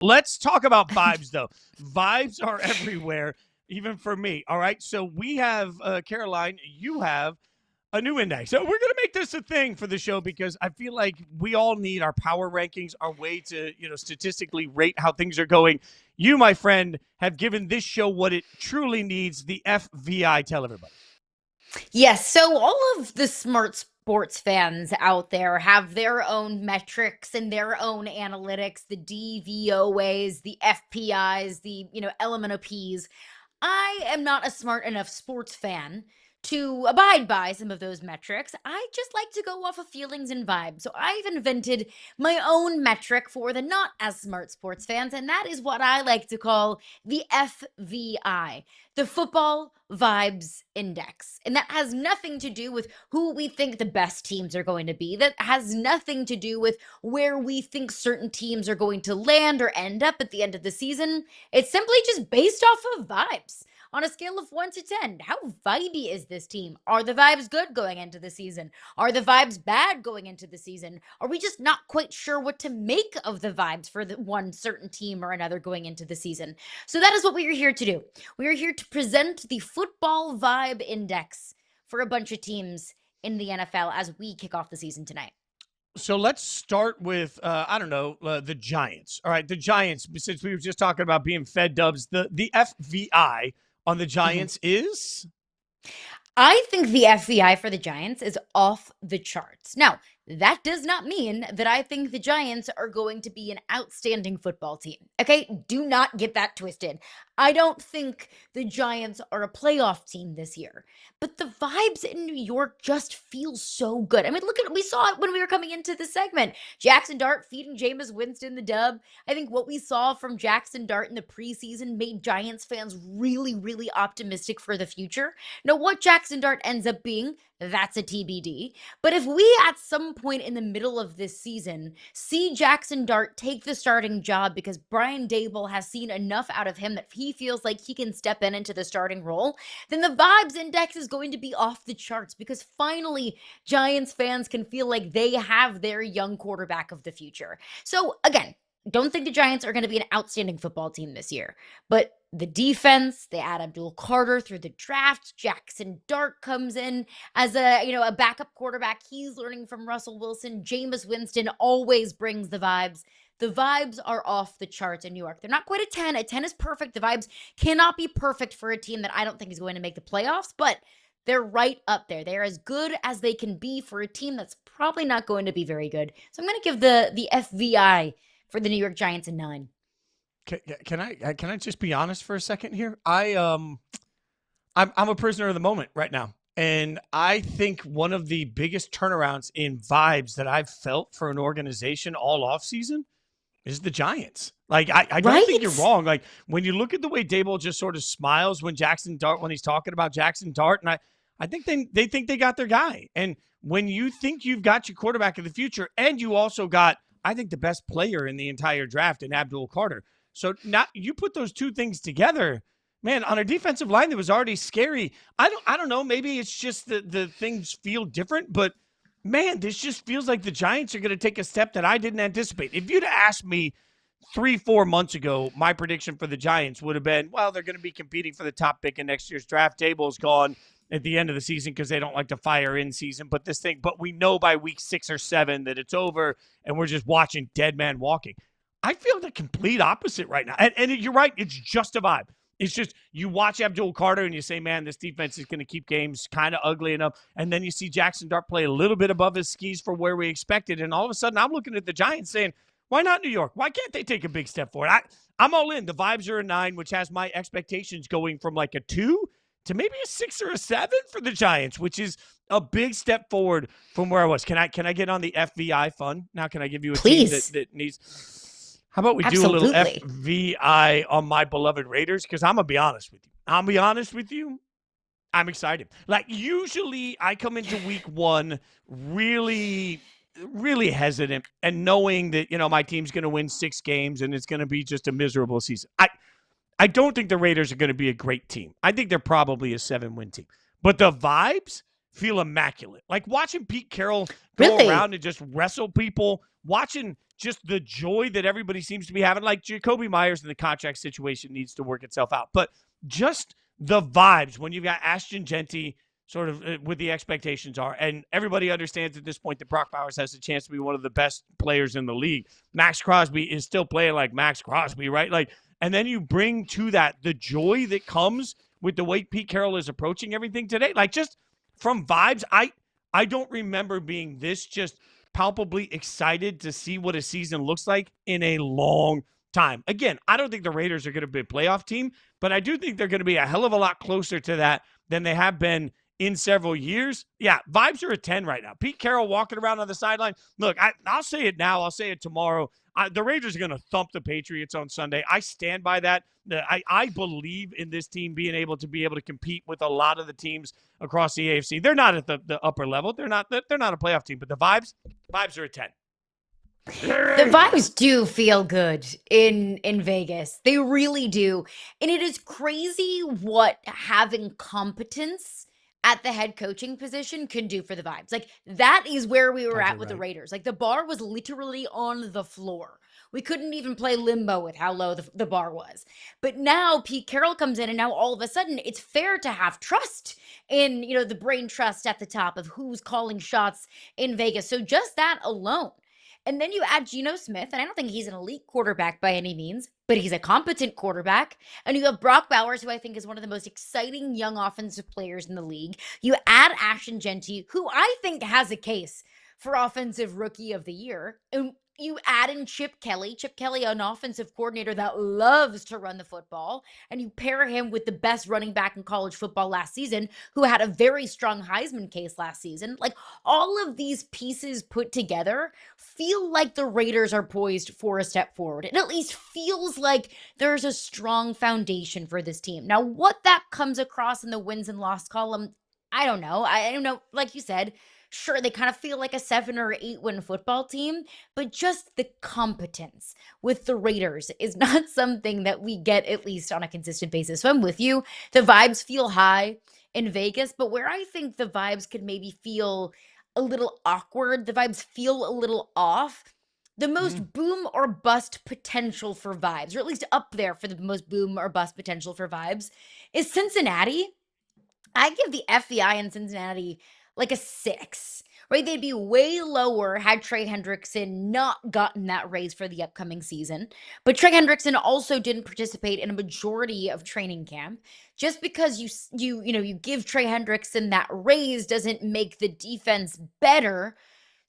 Let's talk about vibes, though. Vibes are everywhere, even for me. All right. So we have, Caroline, you have a new index. So we're going to make this a thing for the show because I feel like we all need our power rankings, our way to, statistically rate how things are going. You, my friend, have given this show what it truly needs, the FVI. Tell everybody. Yes, so all of the smart sports fans out there have their own metrics and their own analytics, the DVOAs, the FPIs, the, LMNOPs. I am not a smart enough sports fan to abide by some of those metrics. I just like to go off of feelings and vibes. So I've invented my own metric for the not as smart sports fans, and that is what I like to call the FVI, the Football Vibes Index. And that has nothing to do with who we think the best teams are going to be. That has nothing to do with where we think certain teams are going to land or end up at the end of the season. It's simply just based off of vibes. On a scale of 1 to 10, how vibey is this team? Are the vibes good going into the season? Are the vibes bad going into the season? Are we just not quite sure what to make of the vibes for the one certain team or another going into the season? So that is what we are here to do. We are here to present the Football Vibe Index for a bunch of teams in the NFL as we kick off the season tonight. So let's start with, the Giants. All right, the Giants, since we were just talking about being fed dubs, the FVI on the Giants is? I think the FVI for the Giants is off the charts. Now, that does not mean that I think the Giants are going to be an outstanding football team. Okay? Do not get that twisted. I don't think the Giants are a playoff team this year, but the vibes in New York just feel so good. I mean, we saw it when we were coming into the segment. Jackson Dart feeding Jameis Winston the dub. I think what we saw from Jackson Dart in the preseason made Giants fans really, really optimistic for the future. Now, what Jackson Dart ends up being, that's a TBD. But if we at some point in the middle of this season see Jackson Dart take the starting job because Brian Daboll has seen enough out of him that he feels like he can step into the starting role, then the vibes index is going to be off the charts because finally Giants fans can feel like they have their young quarterback of the future. So again, don't think the Giants are going to be an outstanding football team this year, but the defense, they add Abdul Carter through the draft. Jackson Dart comes in as a backup quarterback. He's learning from Russell Wilson. Jameis Winston always brings the vibes. The vibes are off the charts in New York. They're not quite a 10. A 10 is perfect. The vibes cannot be perfect for a team that I don't think is going to make the playoffs, but they're right up there. They're as good as they can be for a team that's probably not going to be very good. So I'm going to give the FVI for the New York Giants a 9. Can I just be honest for a second here? I'm a prisoner of the moment right now. And I think one of the biggest turnarounds in vibes that I've felt for an organization all offseason is the Giants. Like, I don't think you're wrong. Like, when you look at the way Daboll just sort of smiles when he's talking about Jackson Dart, and I think they think they got their guy. And when you think you've got your quarterback of the future, and you also got, I think, the best player in the entire draft in Abdul Carter. So now you put those two things together, man, on a defensive line that was already scary. I don't know. Maybe it's just the things feel different, but man, this just feels like the Giants are going to take a step that I didn't anticipate. If you'd asked me 3-4 months ago, my prediction for the Giants would have been, well, they're going to be competing for the top pick in next year's draft. Daboll's gone at the end of the season because they don't like to fire in season. But we know by week 6 or 7 that it's over and we're just watching dead man walking. I feel the complete opposite right now. And you're right. It's just a vibe. It's just you watch Abdul Carter and you say, man, this defense is going to keep games kind of ugly enough. And then you see Jackson Dart play a little bit above his skis for where we expected. And all of a sudden I'm looking at the Giants saying, why not New York? Why can't they take a big step forward? I'm all in. The vibes are a 9, which has my expectations going from like a 2 to maybe a 6 or a 7 for the Giants, which is a big step forward from where I was. Can I get on the FVI fun? Now can I give you a team that needs... How about we do a little FVI on my beloved Raiders? Because I'm going to be honest with you. I'm excited. Like, usually I come into week 1 really, really hesitant and knowing that, my team's going to win 6 games and it's going to be just a miserable season. I don't think the Raiders are going to be a great team. I think they're probably a 7-win team. But the vibes feel immaculate. Like watching Pete Carroll go around and just wrestle people, watching just the joy that everybody seems to be having. Like Jacoby Myers and the contract situation needs to work itself out. But just the vibes when you've got Ashton Gentty sort of with the expectations are, and everybody understands at this point that Brock Bowers has a chance to be one of the best players in the league. Max Crosby is still playing like Max Crosby, right? Like, and then you bring to that the joy that comes with the way Pete Carroll is approaching everything today. Like, just from vibes, I don't remember being this just palpably excited to see what a season looks like in a long time. Again, I don't think the Raiders are going to be a playoff team, but I do think they're going to be a hell of a lot closer to that than they have been in several years. Yeah, vibes are a 10 right now. Pete Carroll walking around on the sideline. Look, I'll say it now. I'll say it tomorrow. The Raiders are going to thump the Patriots on Sunday. I stand by that. I believe in this team being able to compete with a lot of the teams across the AFC. They're not at the upper level. They're not a playoff team, but the vibes are a 10. The vibes do feel good in Vegas. They really do. And it is crazy what having competence at the head coaching position can do for the vibes. Like, that is where we were at with the Raiders. Like, the bar was literally on the floor. We couldn't even play limbo with how low the bar was. But now Pete Carroll comes in, and now all of a sudden it's fair to have trust in, the brain trust at the top of who's calling shots in Vegas. So just that alone. And then you add Geno Smith, and I don't think he's an elite quarterback by any means, but he's a competent quarterback. And you have Brock Bowers, who I think is one of the most exciting young offensive players in the league. You add Ashton Gentty, who I think has a case for Offensive Rookie of the Year. And you add in Chip Kelly, an offensive coordinator that loves to run the football, and you pair him with the best running back in college football last season, who had a very strong Heisman case last season. Like, all of these pieces put together feel like the Raiders are poised for a step forward. It at least feels like there's a strong foundation for this team. Now, what that comes across in the wins and loss column, I don't know. I don't know. Like you said, sure, they kind of feel like a 7 or 8 win football team, but just the competence with the Raiders is not something that we get, at least on a consistent basis. So I'm with you. The vibes feel high in Vegas, but where I think the vibes could maybe feel a little awkward, the vibes feel a little off, the most boom or bust potential for vibes, or at least up there for the most boom or bust potential for vibes, is Cincinnati. I give the FBI in Cincinnati like a 6, right? They'd be way lower had Trey Hendrickson not gotten that raise for the upcoming season. But Trey Hendrickson also didn't participate in a majority of training camp. Just because you give Trey Hendrickson that raise doesn't make the defense better.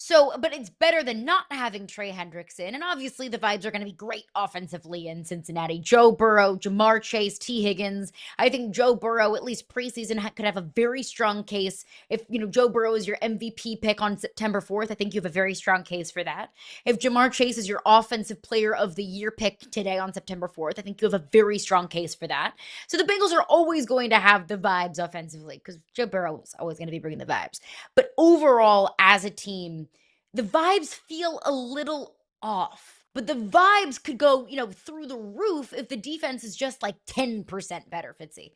So, but it's better than not having Trey Hendrickson. And obviously the vibes are going to be great offensively in Cincinnati. Joe Burrow, Jamar Chase, T. Higgins. I think Joe Burrow, at least preseason, could have a very strong case. If, Joe Burrow is your MVP pick on September 4th, I think you have a very strong case for that. If Jamar Chase is your offensive player of the year pick today on September 4th, I think you have a very strong case for that. So the Bengals are always going to have the vibes offensively because Joe Burrow is always going to be bringing the vibes. But overall, as a team, the vibes feel a little off, but the vibes could go, through the roof if the defense is just like 10% better, Fitzy.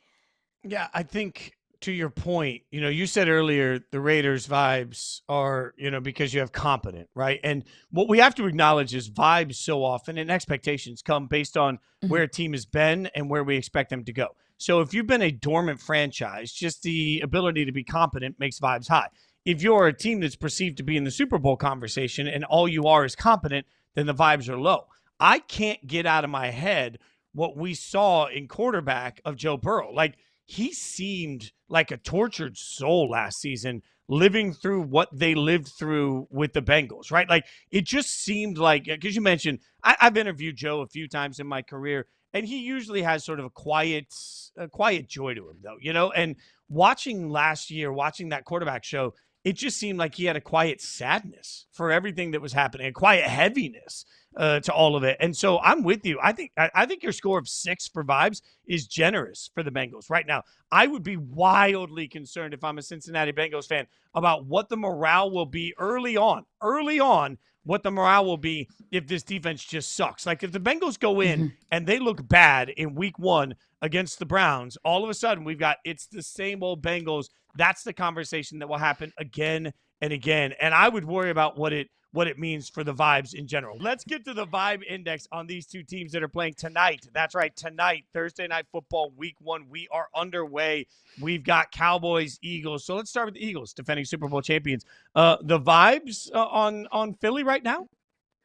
Yeah, I think to your point, you said earlier the Raiders vibes are, because you have competent, right? And what we have to acknowledge is vibes so often and expectations come based on where a team has been and where we expect them to go. So if you've been a dormant franchise, just the ability to be competent makes vibes high. If you're a team that's perceived to be in the Super Bowl conversation and all you are is competent, then the vibes are low. I can't get out of my head what we saw in quarterback of Joe Burrow. Like, he seemed like a tortured soul last season, living through what they lived through with the Bengals, right? Like, it just seemed like, because you mentioned, I've interviewed Joe a few times in my career, and he usually has sort of a quiet joy to him, though, and watching that quarterback show, it just seemed like he had a quiet sadness for everything that was happening, a quiet heaviness to all of it. And so I'm with you. I think your score of 6 for vibes is generous for the Bengals right now. I would be wildly concerned if I'm a Cincinnati Bengals fan about what the morale will be early on, what the morale will be if this defense just sucks. Like, if the Bengals go in and they look bad in week 1 against the Browns, all of a sudden it's the same old Bengals. That's the conversation that will happen again and again. And I would worry about what it what it means for the Vibes in general. Let's get to the Vibe Index on these two teams that are playing tonight. That's right, tonight, Thursday Night Football, Week 1. We are underway. We've got Cowboys, Eagles. So let's start with the Eagles, defending Super Bowl champions. The Vibes on Philly right now?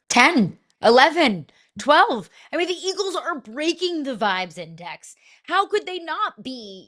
10, 11, 12. I mean, the Eagles are breaking the Vibes Index. How could they not be,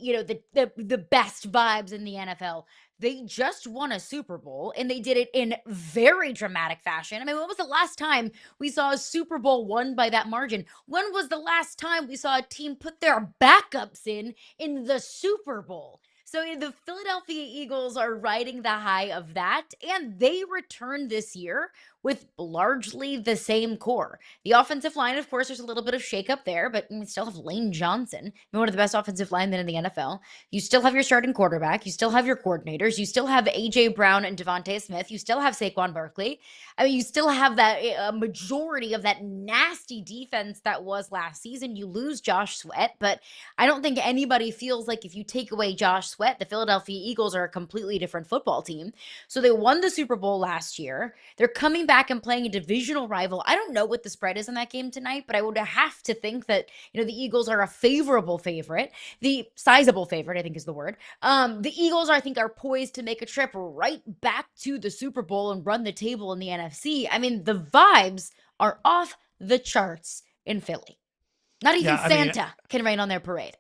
the best vibes in the NFL? They just won a Super Bowl, and they did it in very dramatic fashion. I mean, when was the last time we saw a Super Bowl won by that margin? When was the last time we saw a team put their backups in the Super Bowl? So the Philadelphia Eagles are riding the high of that, and they return this year with largely the same core. The offensive line, of course, there's a little bit of shakeup there, but you still have Lane Johnson, one of the best offensive linemen in the NFL. You still have your starting quarterback. You still have your coordinators. You still have A.J. Brown and Devontae Smith. You still have Saquon Barkley. I mean, you still have that majority of that nasty defense that was last season. You lose Josh Sweat, but I don't think anybody feels like if you take away Josh Sweat, the Philadelphia Eagles are a completely different football team. So they won the Super Bowl last year. They're coming back and playing a divisional rival. I don't know what the spread is in that game tonight, but I would have to think that, the Eagles are a favorable favorite. The sizable favorite, I think is the word. The Eagles, I think, are poised to make a trip right back to the Super Bowl and run the table in the NFC. I mean, the vibes are off the charts in Philly. Not even Santa can rain on their parade.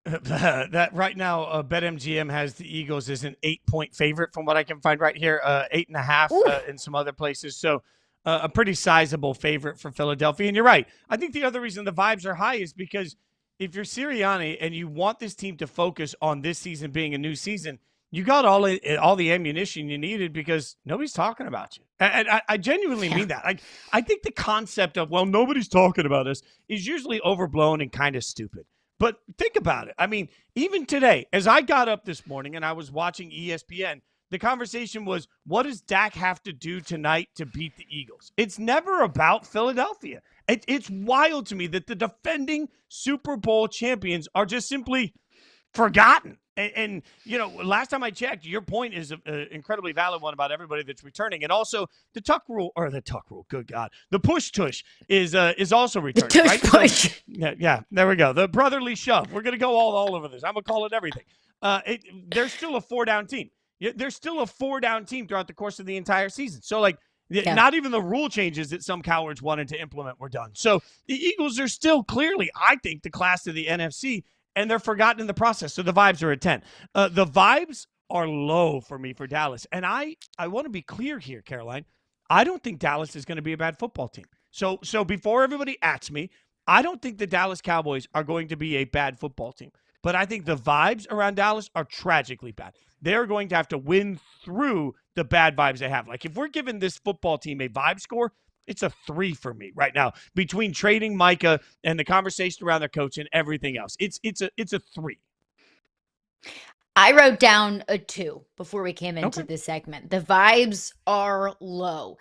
That right now, BetMGM has the Eagles as an 8-point favorite from what I can find right here, 8.5 in some other places. So a pretty sizable favorite for Philadelphia. And you're right. I think the other reason the vibes are high is because if you're Sirianni and you want this team to focus on this season being a new season, you got all the ammunition you needed because nobody's talking about you. And I genuinely mean that. I think the concept of, well, nobody's talking about us is usually overblown and kind of stupid. But think about it. I mean, even today, as I got up this morning and I was watching ESPN, the conversation was, what does Dak have to do tonight to beat the Eagles? It's never about Philadelphia. It's wild to me that the defending Super Bowl champions are just simply forgotten. And last time I checked, your point is an incredibly valid one about everybody that's returning. And also the good God. The push-tush is also returning, the tush right? Push. So, yeah, there we go. The brotherly shove. We're going to go all over this. I'm going to call it everything. There's still a 4-down team. There's still a 4-down team throughout the course of the entire season. So, not even the rule changes that some cowards wanted to implement were done. So the Eagles are still clearly, I think, the class of the NFC, and they're forgotten in the process. So the vibes are at 10. The vibes are low for me for Dallas. And I want to be clear here, Caroline. I don't think Dallas is going to be a bad football team. So before everybody ats me, I don't think the Dallas Cowboys are going to be a bad football team. But I think the vibes around Dallas are tragically bad. They're going to have to win through the bad vibes they have. Like, if we're giving this football team a vibe score, it's a 3 for me right now. Between trading Micah and the conversation around their coach and everything else, it's a 3. I wrote down a 2 before we came into this segment. The vibes are low.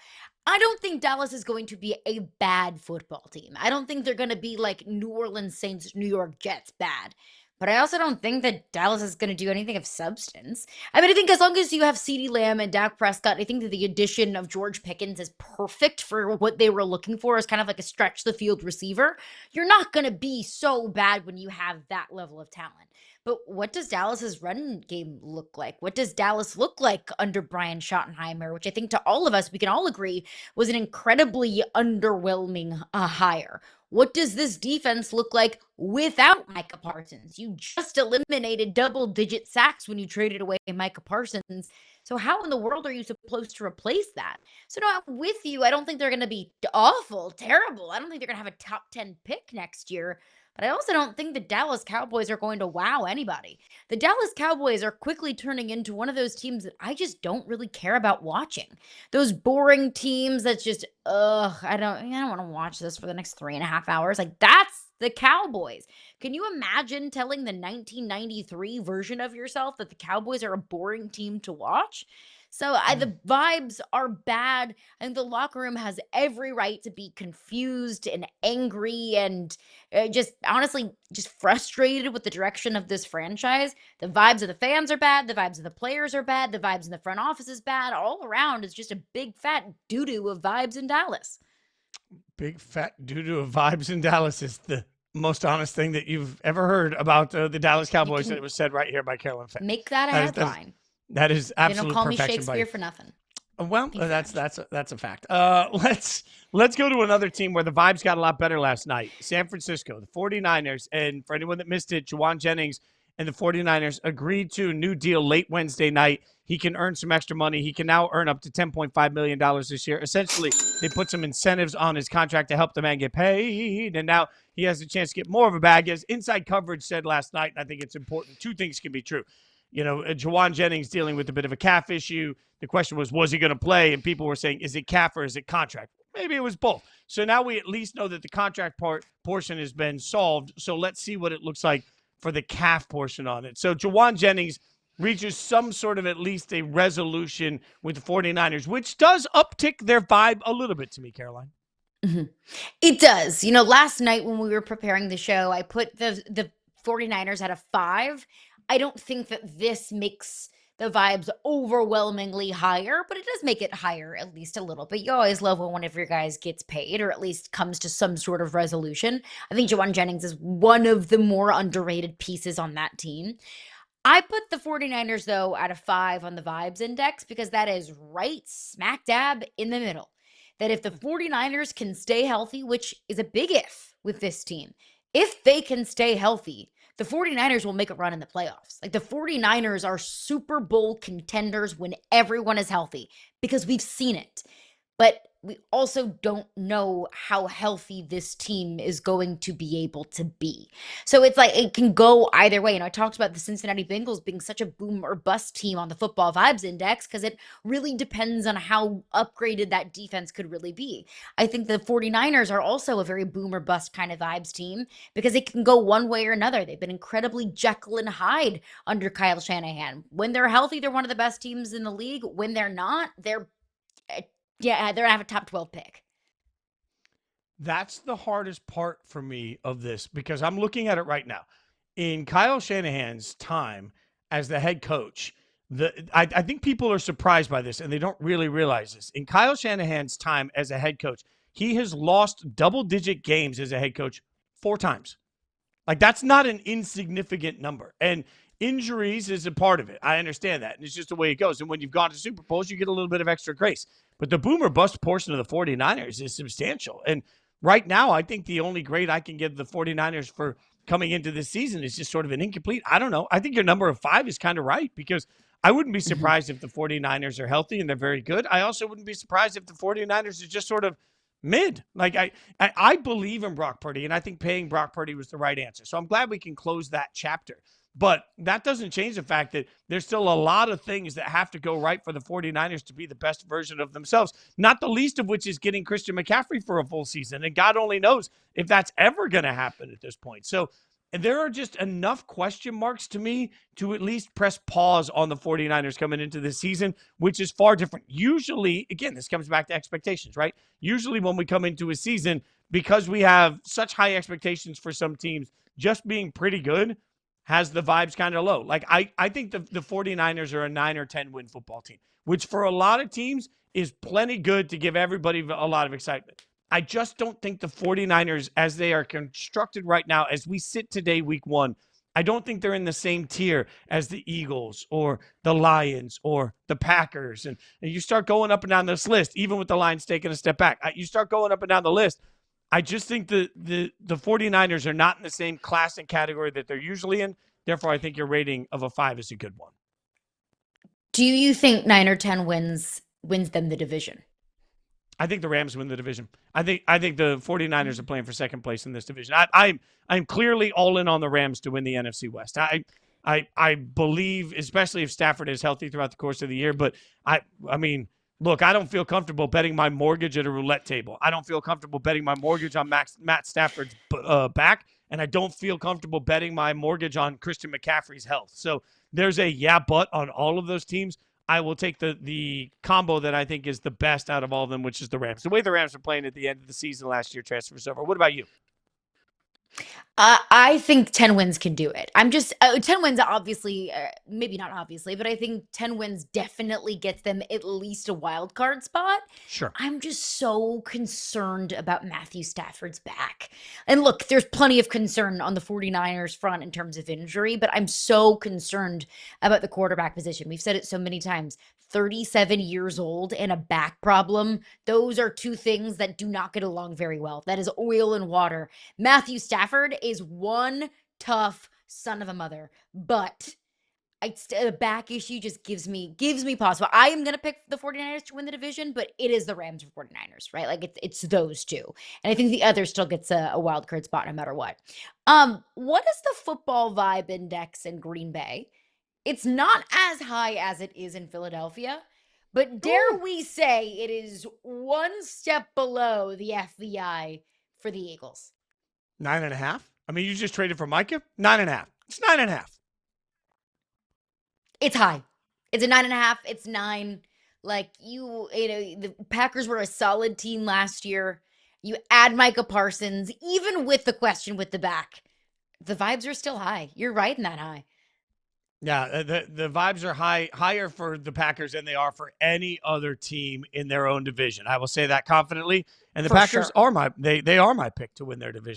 I don't think Dallas is going to be a bad football team. I don't think they're going to be like New Orleans Saints, New York Jets bad. But I also don't think that Dallas is going to do anything of substance. I mean, I think as long as you have CeeDee Lamb and Dak Prescott, I think that the addition of George Pickens is perfect for what they were looking for, as kind of like a stretch the field receiver. You're not going to be so bad when you have that level of talent. But what does Dallas's run game look like? What does Dallas look like under Brian Schottenheimer, which I think to all of us, we can all agree was an incredibly underwhelming hire? What does this defense look like without Micah Parsons? You just eliminated double-digit sacks when you traded away Micah Parsons. So how in the world are you supposed to replace that? So no, I'm with you. I don't think they're going to be awful, terrible. I don't think they're going to have a top 10 pick next year. But I also don't think the Dallas Cowboys are going to wow anybody. The Dallas Cowboys are quickly turning into one of those teams that I just don't really care about watching. Those boring teams that's just, I don't want to watch this for the next 3.5 hours. Like, that's the Cowboys. Can you imagine telling the 1993 version of yourself that the Cowboys are a boring team to watch? So the vibes are bad. I think the locker room has every right to be confused and angry and just honestly just frustrated with the direction of this franchise. The vibes of the fans are bad. The vibes of the players are bad. The vibes in the front office is bad. All around is just a big fat doo-doo of vibes in Dallas. Big fat doo-doo of vibes in Dallas is the most honest thing that you've ever heard about the Dallas Cowboys, and it was said right here by Carolyn Fenton. Make that a headline. That is absolute They don't call me perfection. Shakespeare for nothing. Well, that's a fact. Let's go to another team where the vibes got a lot better last night. San Francisco, the 49ers, and for anyone that missed it, Jauan Jennings and the 49ers agreed to a new deal late Wednesday night. He can earn some extra money. He can now earn up to $10.5 million this year. Essentially, they put some incentives on his contract to help the man get paid, and now he has a chance to get more of a bag. As Inside Coverage said last night, and I think it's important, two things can be true. You know, Jauan Jennings dealing with a bit of a calf issue. The question was he going to play? And people were saying, is it calf or is it contract? Maybe it was both. So now we at least know that the contract portion has been solved. So let's see what it looks like for the calf portion on it. So Jauan Jennings reaches some sort of at least a resolution with the 49ers, which does uptick their vibe a little bit to me, Caroline. Mm-hmm. It does. You know, last night when we were preparing the show, I put the 49ers at a 5. I don't think that this makes the vibes overwhelmingly higher, but it does make it higher at least a little bit. You always love when one of your guys gets paid or at least comes to some sort of resolution. I think Jauan Jennings is one of the more underrated pieces on that team. I put the 49ers, though, at a 5 on the vibes index because that is right smack dab in the middle. That if the 49ers can stay healthy, which is a big if with this team, if they can stay healthy, the 49ers will make a run in the playoffs. Like the 49ers are Super Bowl contenders when everyone is healthy because we've seen it. But we also don't know how healthy this team is going to be able to be. So it's like it can go either way. And I talked about the Cincinnati Bengals being such a boom or bust team on the Football Vibes Index because it really depends on how upgraded that defense could really be. I think the 49ers are also a very boom or bust kind of vibes team because it can go one way or another. They've been incredibly Jekyll and Hyde under Kyle Shanahan. When they're healthy, they're one of the best teams in the league. When they're not, they're going to have a top 12 pick. That's the hardest part for me of this because I'm looking at it right now. In Kyle Shanahan's time as the head coach, I think people are surprised by this and they don't really realize this. In Kyle Shanahan's time as a head coach, he has lost double-digit games as a head coach 4 times. Like, that's not an insignificant number. And injuries is a part of it. I understand that. And it's just the way it goes. And when you've gone to Super Bowls, you get a little bit of extra grace. But the boom or bust portion of the 49ers is substantial. And right now, I think the only grade I can give the 49ers for coming into this season is just sort of an incomplete. I don't know. I think your number of 5 is kind of right because I wouldn't be surprised if the 49ers are healthy and they're very good. I also wouldn't be surprised if the 49ers are just sort of mid. Like I believe in Brock Purdy, and I think paying Brock Purdy was the right answer. So I'm glad we can close that chapter. But that doesn't change the fact that there's still a lot of things that have to go right for the 49ers to be the best version of themselves, not the least of which is getting Christian McCaffrey for a full season. And God only knows if that's ever going to happen at this point. So there are just enough question marks to me to at least press pause on the 49ers coming into this season, which is far different. Usually, again, this comes back to expectations, right? Usually when we come into a season, because we have such high expectations for some teams, just being pretty good has the vibes kind of low. Like I think the 49ers are a 9 or 10 win football team, which for a lot of teams is plenty good to give everybody a lot of excitement. I just don't think the 49ers, as they are constructed right now, as we sit today, week 1, I don't think they're in the same tier as the Eagles or the Lions or the Packers. And you start going up and down this list, even with the Lions taking a step back. You start going up and down the list. I just think the 49ers are not in the same class and category that they're usually in. Therefore, I think your rating of a 5 is a good one. Do you think 9 or 10 wins them the division? I think the Rams win the division. I think the 49ers are playing for second place in this division. I'm clearly all in on the Rams to win the NFC West. I believe, especially if Stafford is healthy throughout the course of the year. But I mean, look, I don't feel comfortable betting my mortgage at a roulette table. I don't feel comfortable betting my mortgage on Matt Stafford's back, and I don't feel comfortable betting my mortgage on Christian McCaffrey's health. So there's a but on all of those teams. I will take the combo that I think is the best out of all of them, which is the Rams. The way the Rams were playing at the end of the season last year transfers over. What about you? I think 10 wins can do it. I'm just 10 wins, obviously, maybe not obviously, but I think 10 wins definitely gets them at least a wild card spot. Sure. I'm just so concerned about Matthew Stafford's back. And look, there's plenty of concern on the 49ers front in terms of injury, but I'm so concerned about the quarterback position. We've said it so many times. 37 years old and a back problem. Those are two things that do not get along very well. That is oil and water. Matthew Stafford is one tough son of a mother, but the back issue just gives me pause. So I am going to pick the 49ers to win the division, but it is the Rams or 49ers, right? Like it's those two. And I think the other still gets a wild card spot no matter what. What is the football vibe index in Green Bay? It's not as high as it is in Philadelphia, but dare we say it is one step below the FBI for the Eagles. 9.5. I mean, you just traded for Micah. 9.5. It's 9.5. It's high. It's a 9.5. It's 9. Like you know, the Packers were a solid team last year. You add Micah Parsons, even with the question with the back, the vibes are still high. You're right in that high. Yeah, the vibes are higher for the Packers than they are for any other team in their own division. I will say that confidently. And the For Packers sure. are they are my pick to win their division.